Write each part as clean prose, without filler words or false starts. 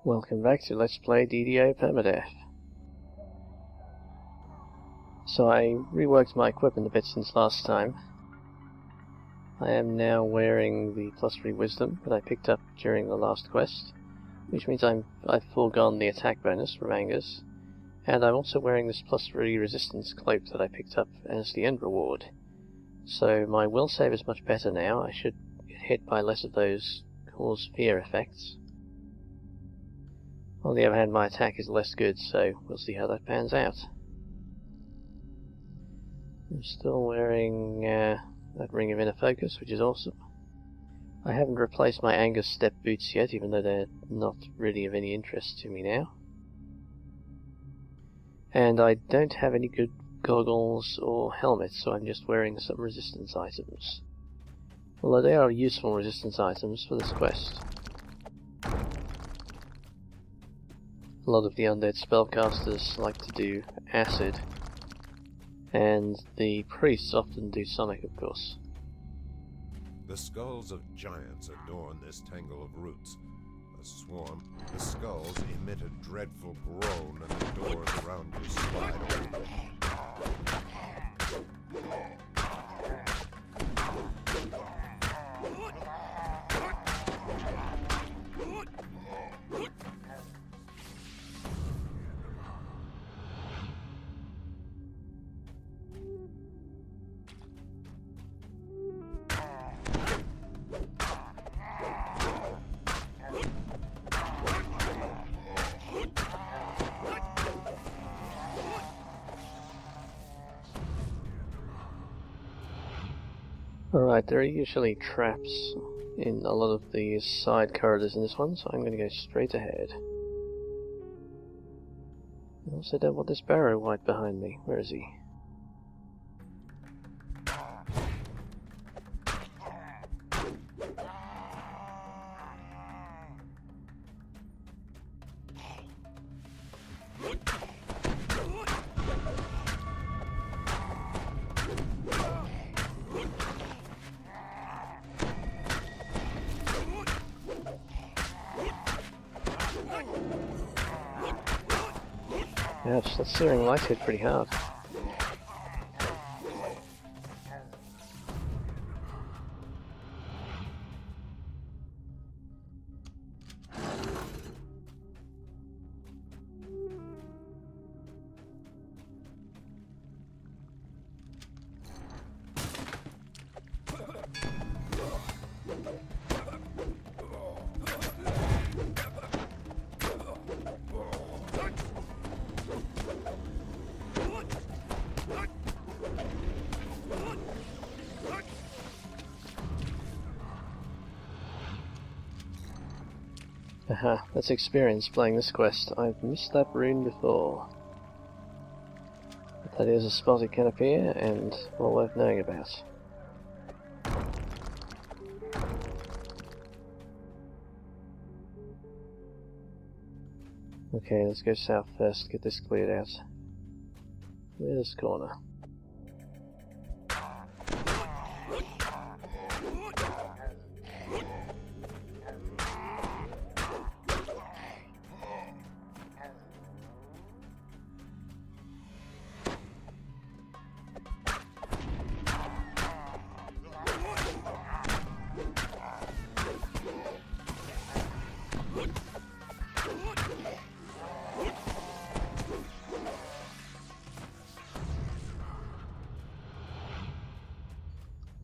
Welcome back to Let's Play DDO Permadeath. So I reworked my equipment a bit since last time. I am now wearing the +3 wisdom that I picked up during the last quest, which means I've foregone the attack bonus from Angus, and I'm also wearing this +3 resistance cloak that I picked up as the end reward. So my will save is much better now. I should get hit by less of those cause fear effects. On the other hand, my attack is less good, so we'll see how that pans out. I'm still wearing that ring of inner focus, which is awesome. I haven't replaced my Angus step boots yet, even though they're not really of any interest to me now. And I don't have any good goggles or helmets, so I'm just wearing some resistance items. Although they are useful resistance items for this quest. A lot of the undead spellcasters like to do acid, and the priests often do sonic, of course. The skulls of giants adorn this tangle of roots. A swarm. The skulls emit a dreadful groan, and the doors around you slide open. Alright, there are usually traps in a lot of the side corridors in this one, so I'm going to go straight ahead. I also don't want this barrow white behind me. Where is he? Ouch, that searing light hit pretty hard. Aha, that's experience playing this quest. I've missed that rune before. But that is a spot it can appear, and well worth knowing about. Okay, let's go south first, get this cleared out. Clear this corner.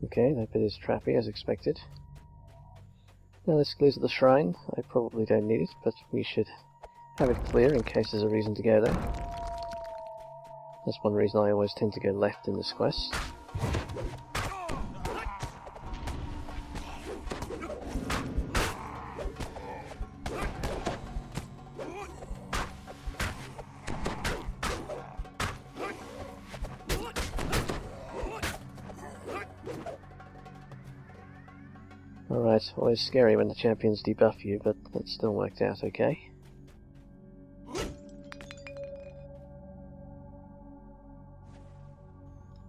Okay, that bit is trappy as expected. Now this clears the shrine. I probably don't need it, but we should have it clear in case there's a reason to go there. That's one reason I always tend to go left in this quest. Alright, always scary when the champions debuff you, but that still worked out okay.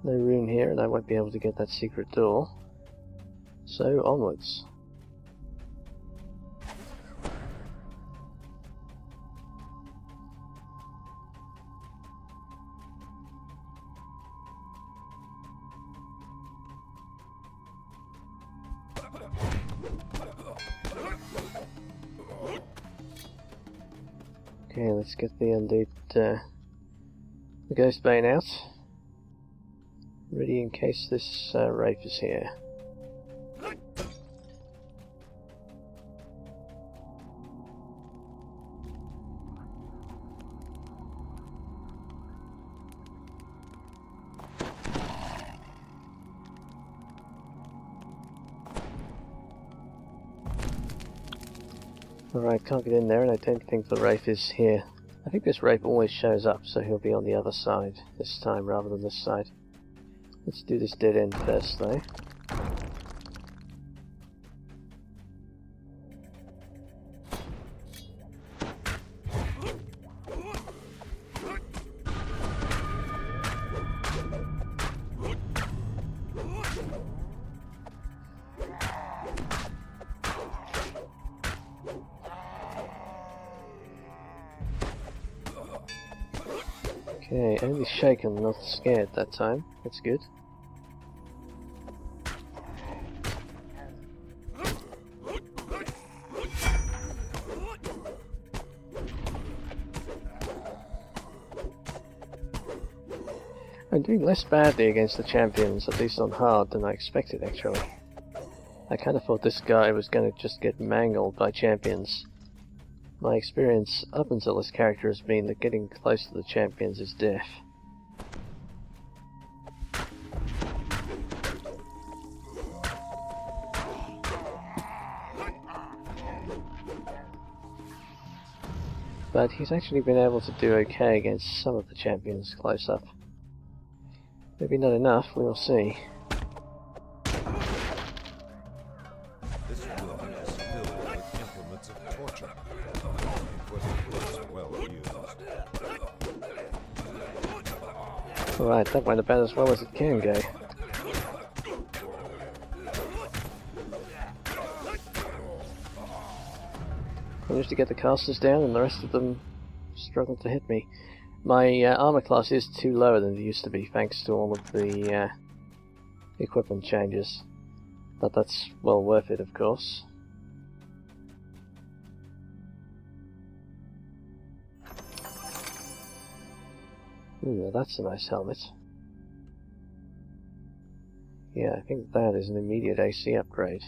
No rune here, and I won't be able to get that secret door. So, onwards. Okay, let's get the undead, the ghost bane out. Ready in case this wraith is here. Alright, can't get in there, and I don't think the wraith is here. I think this wraith always shows up, so he'll be on the other side this time rather than this side. Let's do this dead end first, though. Okay, only shaken, not scared that time. That's good. I'm doing less badly against the champions, at least on hard, than I expected actually. I kind of thought this guy was going to just get mangled by champions. My experience up until this character has been that getting close to the champions is death. But he's actually been able to do okay against some of the champions close up. Maybe not enough, we will see. This room is filled with implements of torture. Equipment is well used. Alright, that went about as well as it can go. Managed to get the casters down and the rest of them struggled to hit me. My armor class is too lower than it used to be thanks to all of the equipment changes. But that's well worth it, of course. Ooh, that's a nice helmet. Yeah, I think that is an immediate AC upgrade.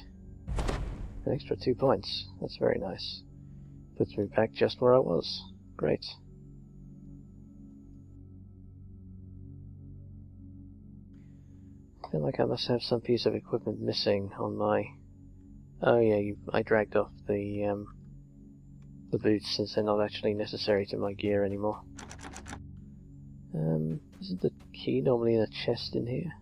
An extra 2 points. That's very nice. Puts me back just where I was. Great. I feel like I must have some piece of equipment missing on my... Oh yeah, I dragged off the boots since they're not actually necessary to my gear anymore. Isn't the key normally in a chest in here?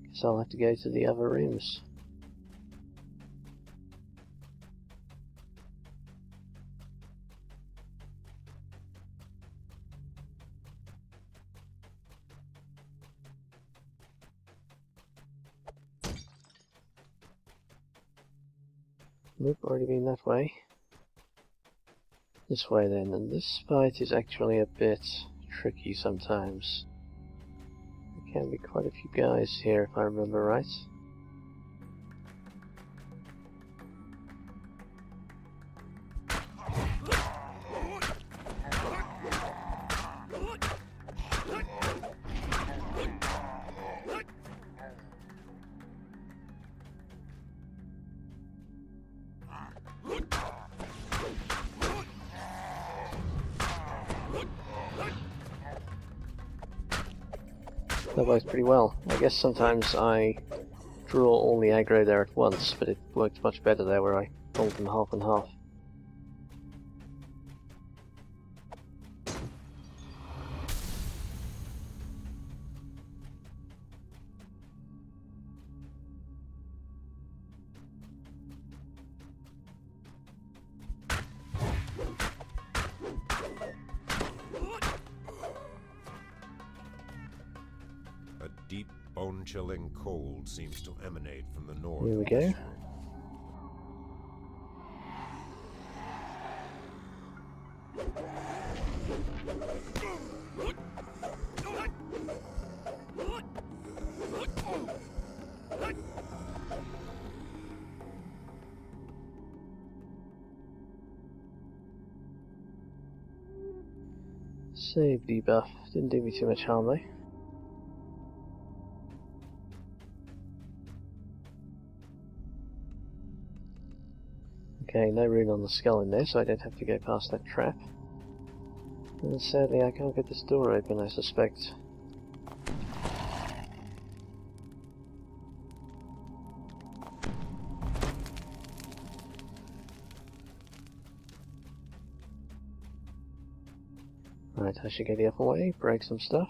Guess I'll have to go to the other rooms. Nope, already been that way. This way then, and this fight is actually a bit tricky sometimes. There can be quite a few guys here if I remember right. That works pretty well. I guess sometimes I draw all the aggro there at once, but it worked much better there where I pulled them half and half. Deep, bone-chilling cold seems to emanate from the north. Here we go. Save debuff. Didn't do me too much harm though. Okay, no rune on the skull in there, so I don't have to go past that trap. And sadly I can't get this door open, I suspect. Right, I should go the other way, break some stuff.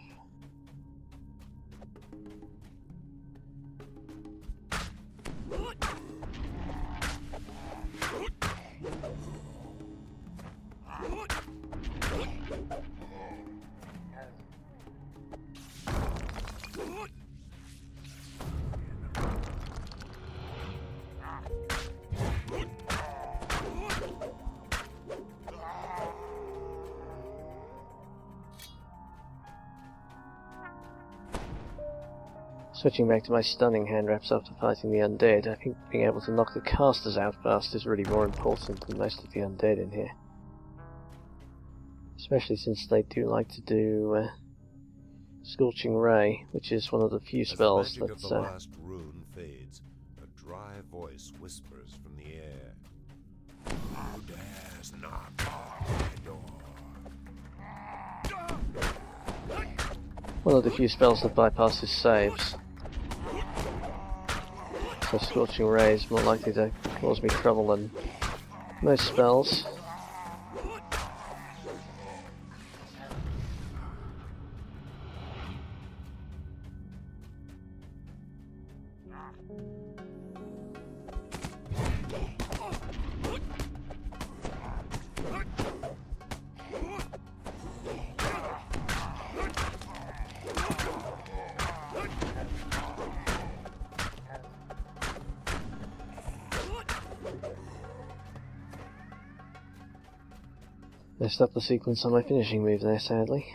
Switching back to my stunning hand wraps after fighting the undead, I think being able to knock the casters out fast is really more important than most of the undead in here. Especially since they do like to do Scorching Ray, which is one of the few spells that... As the magic of the last rune fades, a dry voice whispers from the air. Who dares knock on my door? One of the few spells that bypasses saves. So Scorching Ray is more likely to cause me trouble than most spells. Messed up the sequence on my finishing move there, sadly.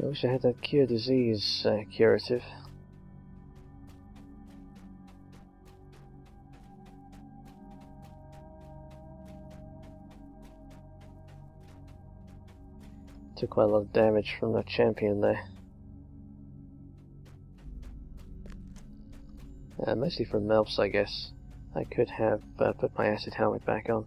I wish I had that cure disease curative. Took quite a lot of damage from that champion there. Mostly from Melps, I guess. I could have put my acid helmet back on.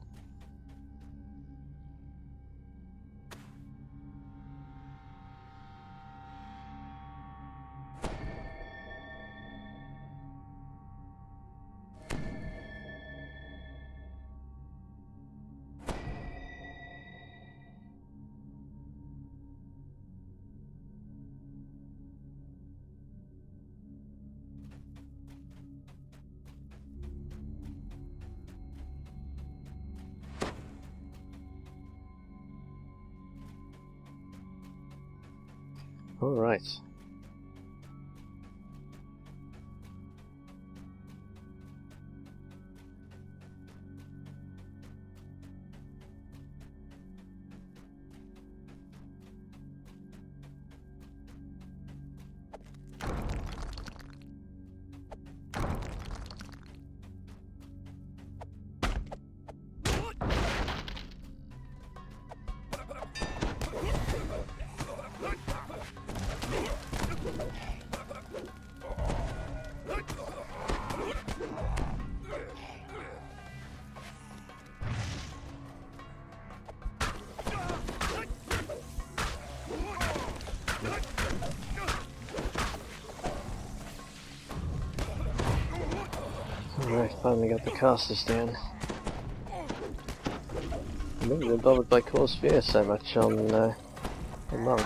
All right. Alright, finally got the casters down. I've never been bothered by Core Sphere so much on the Monk.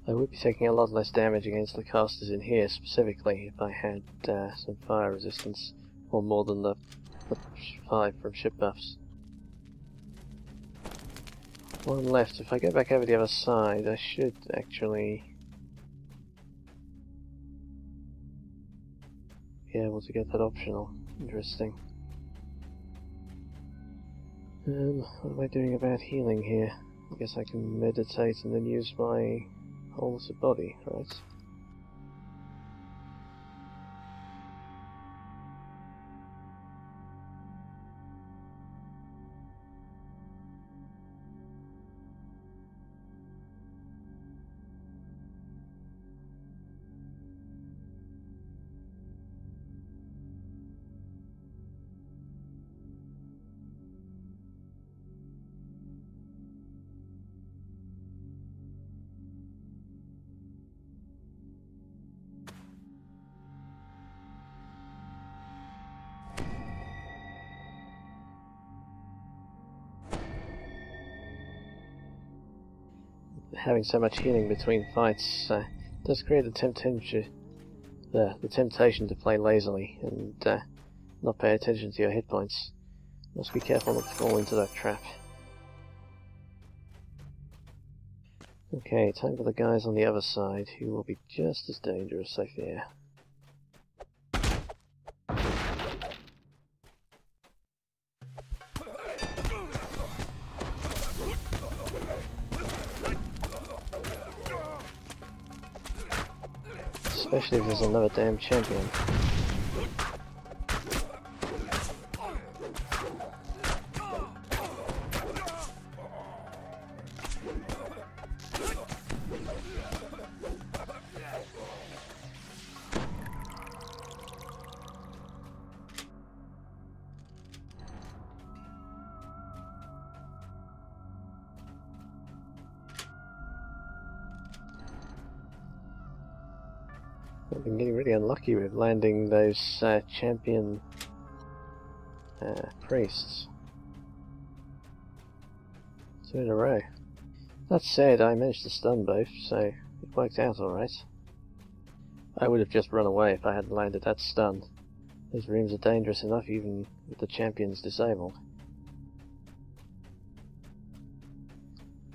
I would be taking a lot less damage against the casters in here specifically if I had some fire resistance, or more than the 5 from ship buffs. One left. If I go back over the other side, I should actually be able to get that optional. Interesting. What am I doing about healing here? I guess I can meditate and then use my wholeness of body, right? Having so much healing between fights does create the temptation to play lazily and not pay attention to your hit points. Must be careful not to fall into that trap. Okay, time for the guys on the other side, who will be just as dangerous, I fear. Especially if there's another damn champion. I've been getting really unlucky with landing those champion priests. 2 in a row. That said, I managed to stun both, so it worked out alright. I would have just run away if I hadn't landed that stun. These rooms are dangerous enough even with the champions disabled.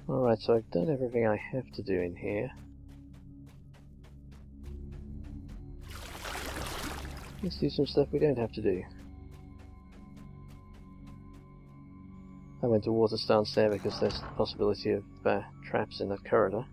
Alright, so I've done everything I have to do in here. Let's do some stuff we don't have to do. I went to water stance there because there's the possibility of traps in that corridor.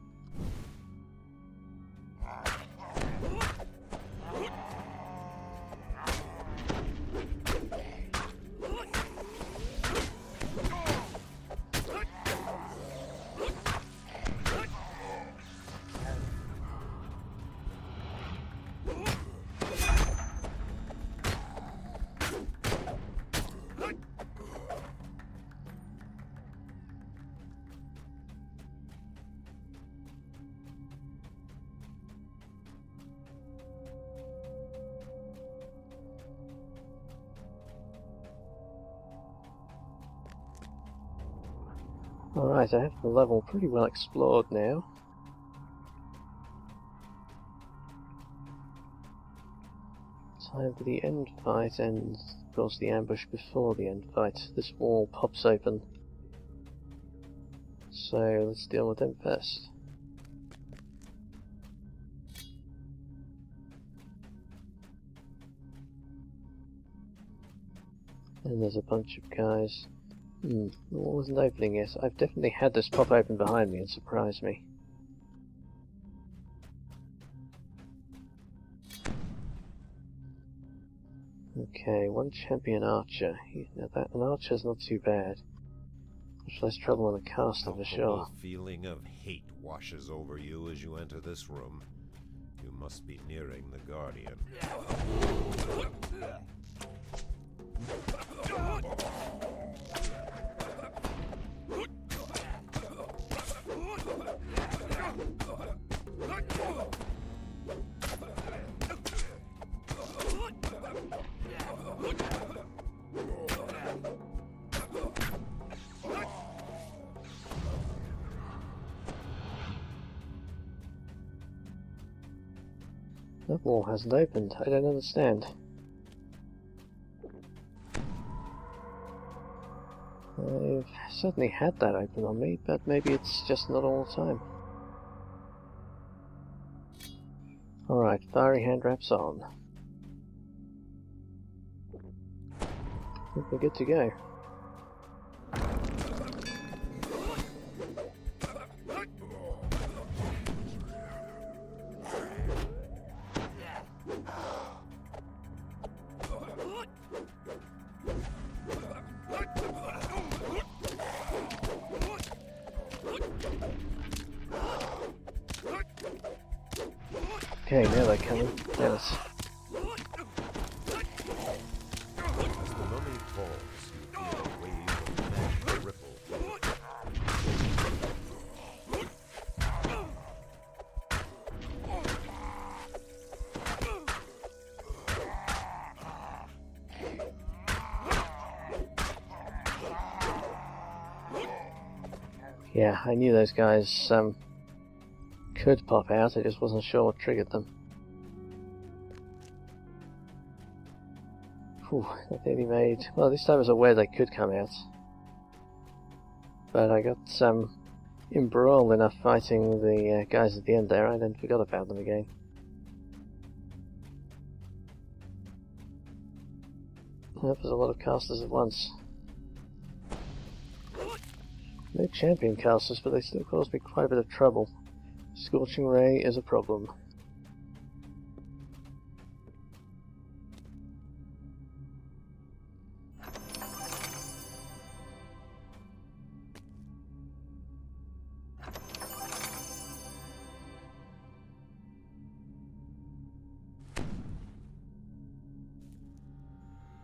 Alright, I have the level pretty well explored now. Time for the end fight and, of course, the ambush before the end fight. This wall pops open. So, let's deal with them first. And there's a bunch of guys. The wall isn't opening yet. I've definitely had this pop open behind me and surprise me. Okay, one champion archer. Now that an archer's not too bad. Much less trouble than a caster for sure. A feeling of hate washes over you as you enter this room. You must be nearing the Guardian. That wall hasn't opened. I don't understand. I've certainly had that open on me, but maybe it's just not all the time. Alright, fiery hand wraps on. I think we're good to go. Okay, now they're coming. Yes. As the mummy falls, you feel a wave of magic ripple. Yeah, I knew those guys could pop out, I just wasn't sure what triggered them. Whew, that nearly made... Well, this time I was aware they could come out. But I got embroiled enough fighting the guys at the end there, I then forgot about them again. That was a lot of casters at once. No champion casters, but they still caused me quite a bit of trouble. Scorching Ray is a problem.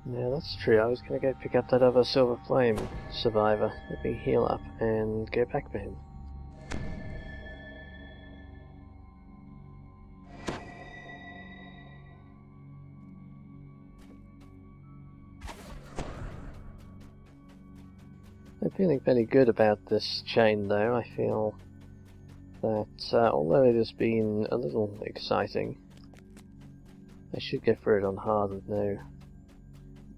Yeah, that's true. I was going to go pick up that other Silver Flame survivor. Let me heal up and go back for him. I'm feeling fairly good about this chain though. I feel that although it has been a little exciting, I should get through it on hard with no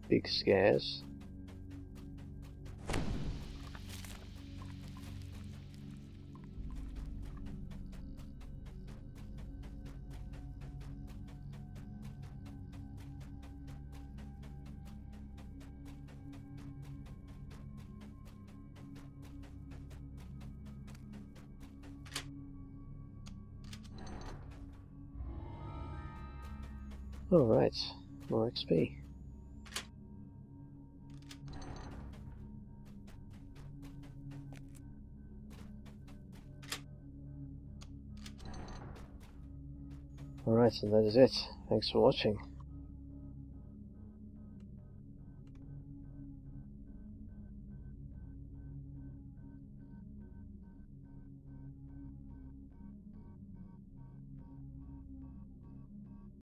big scares. Alright, more XP. Alright, and that is it. Thanks for watching.